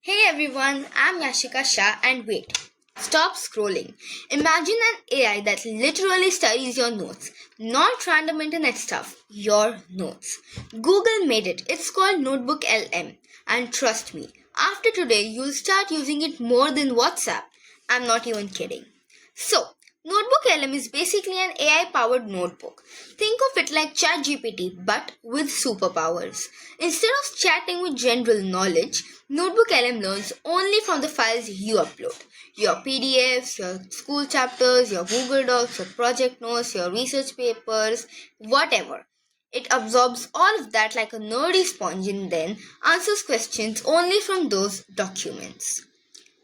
Hey everyone, I'm Yashika Shah and wait, stop scrolling. Imagine an AI that literally studies your notes, not random internet stuff, your notes. Google made it. It's called Notebook LM. And trust me, after today you'll start using it more than WhatsApp. I'm not even kidding. So, Notebook LM is basically an AI powered notebook. Think of it like ChatGPT but with superpowers. Instead of chatting with general knowledge, Notebook LM learns only from the files you upload. Your PDFs, your school chapters, your Google Docs, your project notes, your research papers, whatever. It absorbs all of that like a nerdy sponge and then answers questions only from those documents.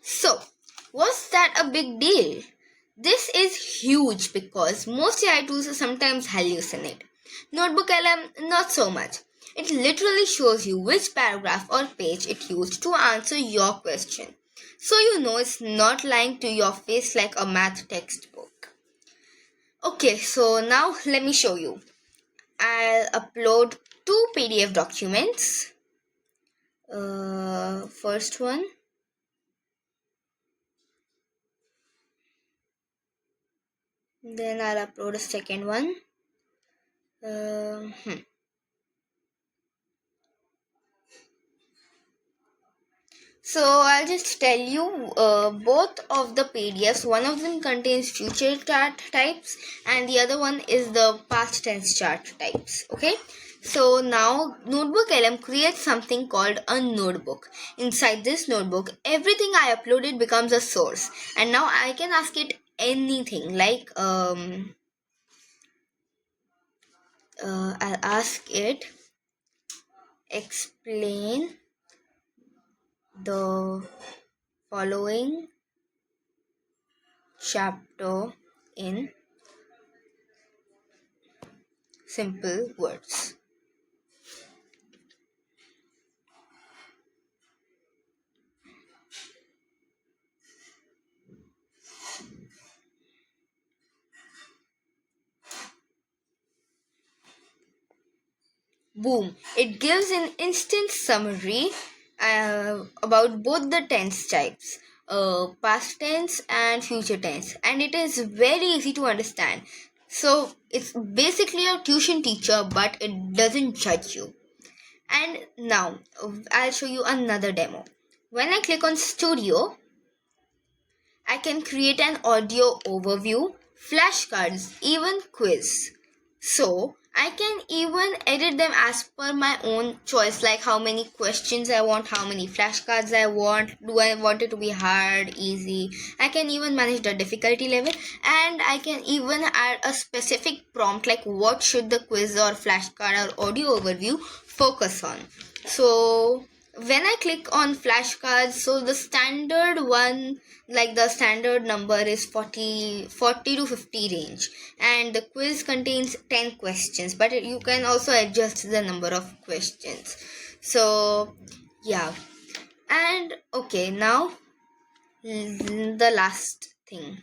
So, was that a big deal? This is huge because most AI tools sometimes hallucinate. Notebook LM, not so much. It literally shows you which paragraph or page it used to answer your question. So you know it's not lying to your face like a math textbook. Okay, so now let me show you. I'll upload two PDF documents. First one. Then I'll upload a second one. So I'll just tell you both of the PDFs. One of them contains future chart types and the other one is the past tense chart types. Okay. So now Notebook LM creates something called a notebook. Inside this notebook, everything I uploaded becomes a source. And now I can ask it anything like I'll ask it explain the following chapter in simple words. Boom! It gives an instant summary about both the tense types, past tense and future tense, and it is very easy to understand. So it's basically a tuition teacher, but it doesn't judge you. And now I'll show you another demo. When I click on Studio, I can create an audio overview, flashcards, even quiz. So I can even edit them as per my own choice, like how many questions I want, how many flashcards I want, do I want it to be hard, easy. I can even manage the difficulty level and I can even add a specific prompt like what should the quiz or flashcard or audio overview focus on. So when I click on flashcards, so the standard one, like the standard number is 40 to 50 range, and the quiz contains 10 questions, but you can also adjust the number of questions. So yeah, and okay, now the last thing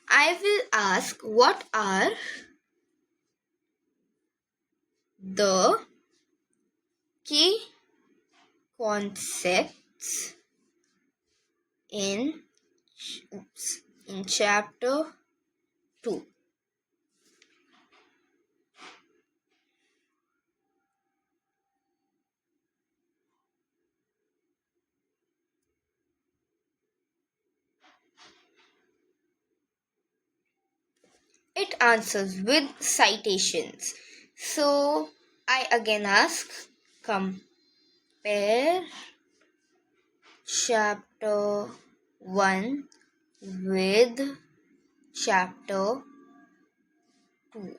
I will ask, what are the key concepts in chapter 2? It answers with citations. So I again ask, compare chapter 1 with chapter 2.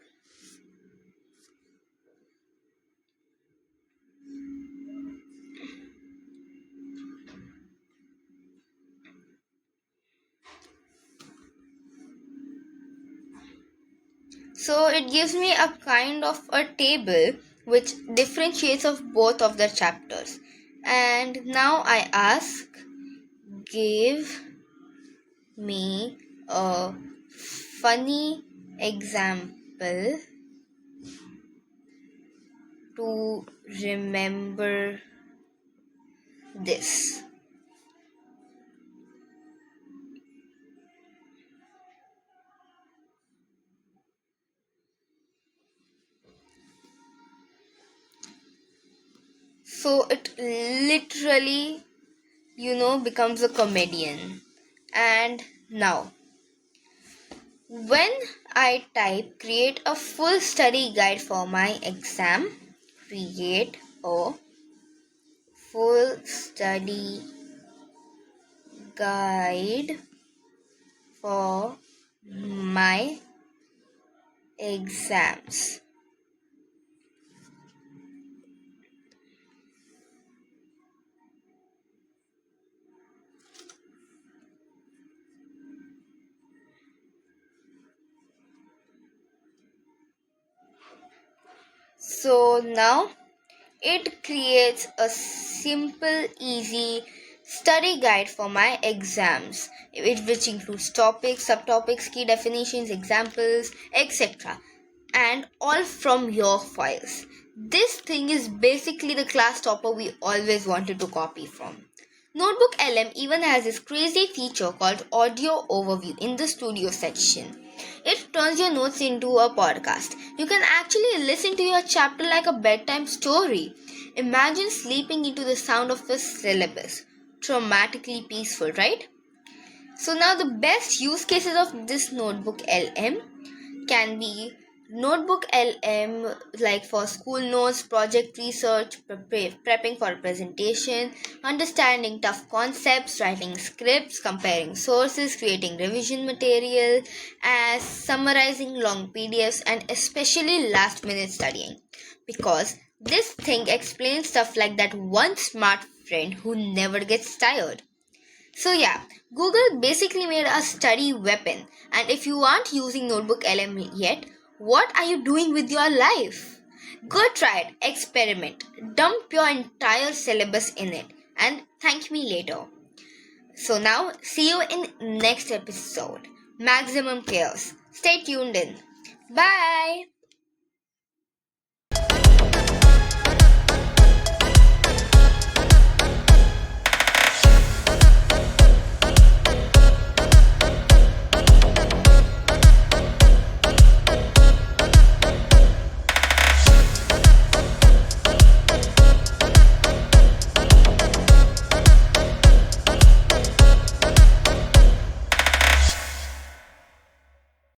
So it gives me a kind of a table which differentiates of both of the chapters. And now I ask, give me a funny example to remember this. So it literally, becomes a comedian. And now, when I type create a full study guide for my exam, create a full study guide for my exams. So now it creates a simple, easy study guide for my exams, which includes topics, subtopics, key definitions, examples, etc. And all from your files. This thing is basically the class topper we always wanted to copy from. Notebook LM even has this crazy feature called audio overview in the studio section. It turns your notes into a podcast. You can actually listen to your chapter like a bedtime story. Imagine sleeping into the sound of the syllabus. Traumatically peaceful, right? So now the best use cases of this Notebook LM can be Notebook LM like for school notes, project research, prepping for a presentation, understanding tough concepts, writing scripts, comparing sources, creating revision material, as summarizing long PDFs, and especially last minute studying. Because this thing explains stuff like that one smart friend who never gets tired. So yeah, Google basically made a study weapon. And if you aren't using Notebook LM yet, what are you doing with your life? Go try it, experiment, dump your entire syllabus in it, and thank me later. So now, see you in next episode. Maximum chaos. Stay tuned in. Bye.